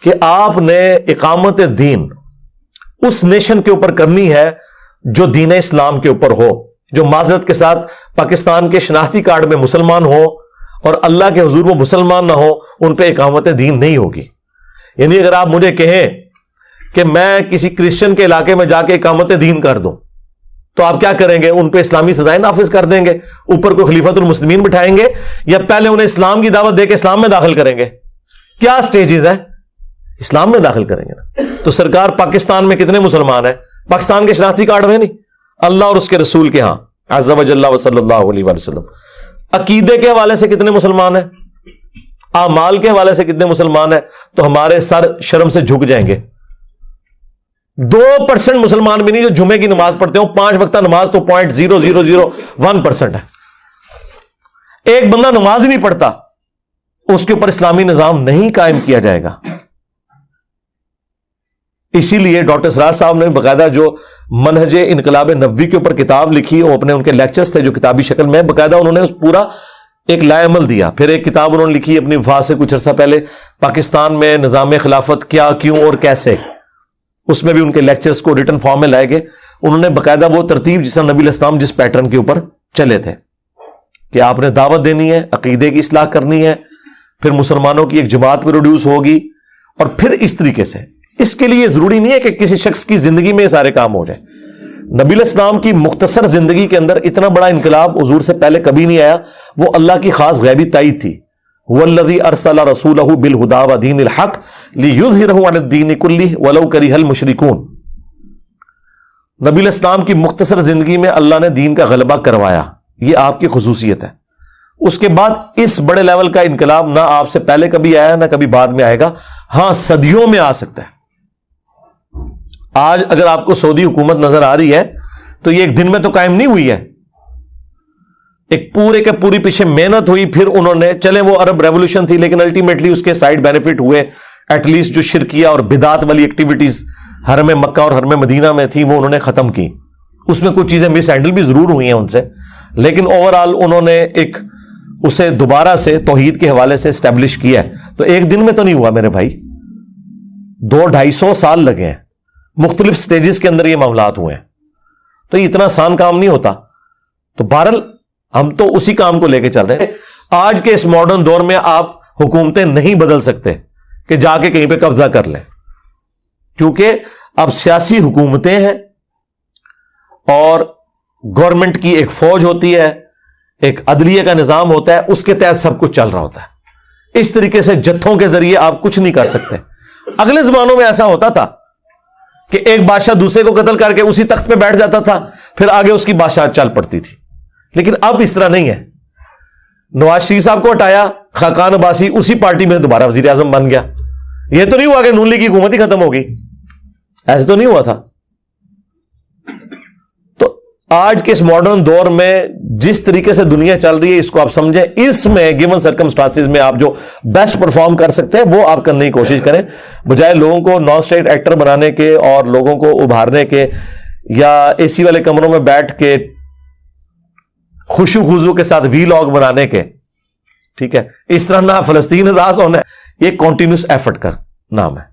کہ آپ نے اقامت دین اس نیشن کے اوپر کرنی ہے جو دین اسلام کے اوپر ہو، جو معذرت کے ساتھ پاکستان کے شناختی کارڈ میں مسلمان ہو اور اللہ کے حضور وہ مسلمان نہ ہو، ان پہ اقامت دین نہیں ہوگی۔ یعنی اگر آپ مجھے کہیں کہ میں کسی کرسچن کے علاقے میں جا کے اقامت دین کر دوں تو آپ کیا کریں گے؟ ان پہ اسلامی سزائیں نافذ کر دیں گے، اوپر کوئی خلیفۃ المسلمین بٹھائیں گے، یا پہلے انہیں اسلام کی دعوت دے کے اسلام میں داخل کریں گے؟ کیا سٹیجز ہے؟ اسلام میں داخل کریں گے نا۔ تو سرکار پاکستان میں کتنے مسلمان ہیں؟ پاکستان کے شناختی کارڈ میں نہیں، اللہ اور اس کے رسول کے ہاں عز و جل و صلی اللہ علیہ وسلم۔ عقیدے کے حوالے سے کتنے مسلمان ہیں؟ اعمال کے حوالے سے کتنے مسلمان ہیں؟ تو ہمارے سر شرم سے جھک جائیں گے۔ 2% مسلمان بھی نہیں جو جمعے کی نماز پڑھتے ہوں، 5 وقتہ نماز تو 0.0001% ہے۔ ایک بندہ نماز ہی نہیں پڑھتا، اس کے اوپر اسلامی نظام نہیں قائم کیا جائے گا۔ اسی لیے ڈاکٹر سراج صاحب نے باقاعدہ جو منہج انقلاب نبوی کے اوپر کتاب لکھی، وہ اپنے ان کے لیکچرز تھے جو کتابی شکل میں، باقاعدہ انہوں نے اس پورا ایک لائے عمل دیا۔ پھر ایک کتاب انہوں نے لکھی اپنی وفات سے کچھ عرصہ پہلے، پاکستان میں نظام خلافت کیا، کیوں اور کیسے، اس میں بھی ان کے لیکچرز کو ریٹن فارم میں لائے گئے۔ انہوں نے باقاعدہ وہ ترتیب جس طرح نبی علیہ السلام جس پیٹرن کے اوپر چلے تھے کہ آپ نے دعوت دینی ہے، عقیدے کی اصلاح کرنی ہے، پھر مسلمانوں کی ایک جماعت پروڈیوس ہوگی، اور پھر اس طریقے سے۔ اس کے لیے ضروری نہیں ہے کہ کسی شخص کی زندگی میں یہ سارے کام ہو جائیں۔ نبی علیہ السلام کی مختصر زندگی کے اندر اتنا بڑا انقلاب حضور سے پہلے کبھی نہیں آیا، وہ اللہ کی خاص غیبی تائید تھی۔ وَالَّذِي أَرْسَلَ رَسُولَهُ بِالْهُدَىٰ وَدِينِ الْحَقِّ لِيُظْهِرَهُ عَلَى الدِّينِ كُلِّهِ وَلَوْ كَرِهَ الْمُشْرِكُونَ۔ نبی علیہ السلام کی مختصر زندگی میں اللہ نے دین کا غلبہ کروایا، یہ آپ کی خصوصیت ہے۔ اس کے بعد اس بڑے لیول کا انقلاب نہ آپ سے پہلے کبھی آیا نہ کبھی بعد میں آئے گا، ہاں صدیوں میں آ سکتا ہے۔ آج اگر آپ کو سعودی حکومت نظر آ رہی ہے تو یہ ایک دن میں تو قائم نہیں ہوئی ہے، ایک پورے کے پوری پیچھے محنت ہوئی، پھر انہوں نے چلے وہ عرب ریولوشن تھی لیکن الٹیمیٹلی اس کے سائیڈ بینیفٹ ہوئے، ایٹ لیسٹ جو شرکیہ اور بدعت والی ایکٹیویٹیز حرم مکہ اور حرم مدینہ میں تھی وہ انہوں نے ختم کی۔ اس میں کچھ چیزیں مس ہینڈل بھی ضرور ہوئی ہیں ان سے، لیکن اوورآل انہوں نے ایک اسے دوبارہ سے توحید کے حوالے سے اسٹیبلش کیا ہے۔ تو ایک دن میں تو نہیں ہوا میرے بھائی، 200-250 سال لگے ہیں، مختلف سٹیجز کے اندر یہ معاملات ہوئے ہیں، تو یہ اتنا آسان کام نہیں ہوتا۔ تو بہرحال ہم تو اسی کام کو لے کے چل رہے ہیں۔ آج کے اس ماڈرن دور میں آپ حکومتیں نہیں بدل سکتے کہ جا کے کہیں پہ قبضہ کر لیں، کیونکہ اب سیاسی حکومتیں ہیں اور گورنمنٹ کی ایک فوج ہوتی ہے، ایک عدلیہ کا نظام ہوتا ہے، اس کے تحت سب کچھ چل رہا ہوتا ہے۔ اس طریقے سے جتھوں کے ذریعے آپ کچھ نہیں کر سکتے۔ اگلے زمانوں میں ایسا ہوتا تھا کہ ایک بادشاہ دوسرے کو قتل کر کے اسی تخت پہ بیٹھ جاتا تھا، پھر آگے اس کی بادشاہ چل پڑتی تھی، لیکن اب اس طرح نہیں ہے۔ نواز شریف صاحب کو ہٹایا، خاقان عباسی اسی پارٹی میں دوبارہ وزیر اعظم بن گیا۔ یہ تو نہیں ہوا کہ نون لیگ کی حکومت ہی ختم ہوگی، ایسے تو نہیں ہوا تھا۔ تو آج کے اس ماڈرن دور میں جس طریقے سے دنیا چل رہی ہے اس کو آپ سمجھیں، اس میں گیون سرکمسٹانسز میں آپ جو بیسٹ پرفارم کر سکتے ہیں وہ آپ کرنے کی کوشش کریں، بجائے لوگوں کو نان اسٹیٹ ایکٹر بنانے کے اور لوگوں کو ابھارنے کے، یا اے سی والے کمروں میں بیٹھ کے خوشو خوضو کے ساتھ وی لاگ بنانے کے۔ ٹھیک ہے، اس طرح نہ فلسطین آزاد ہونا ہے، یہ کنٹینیوس ایفرٹ کا نام ہے۔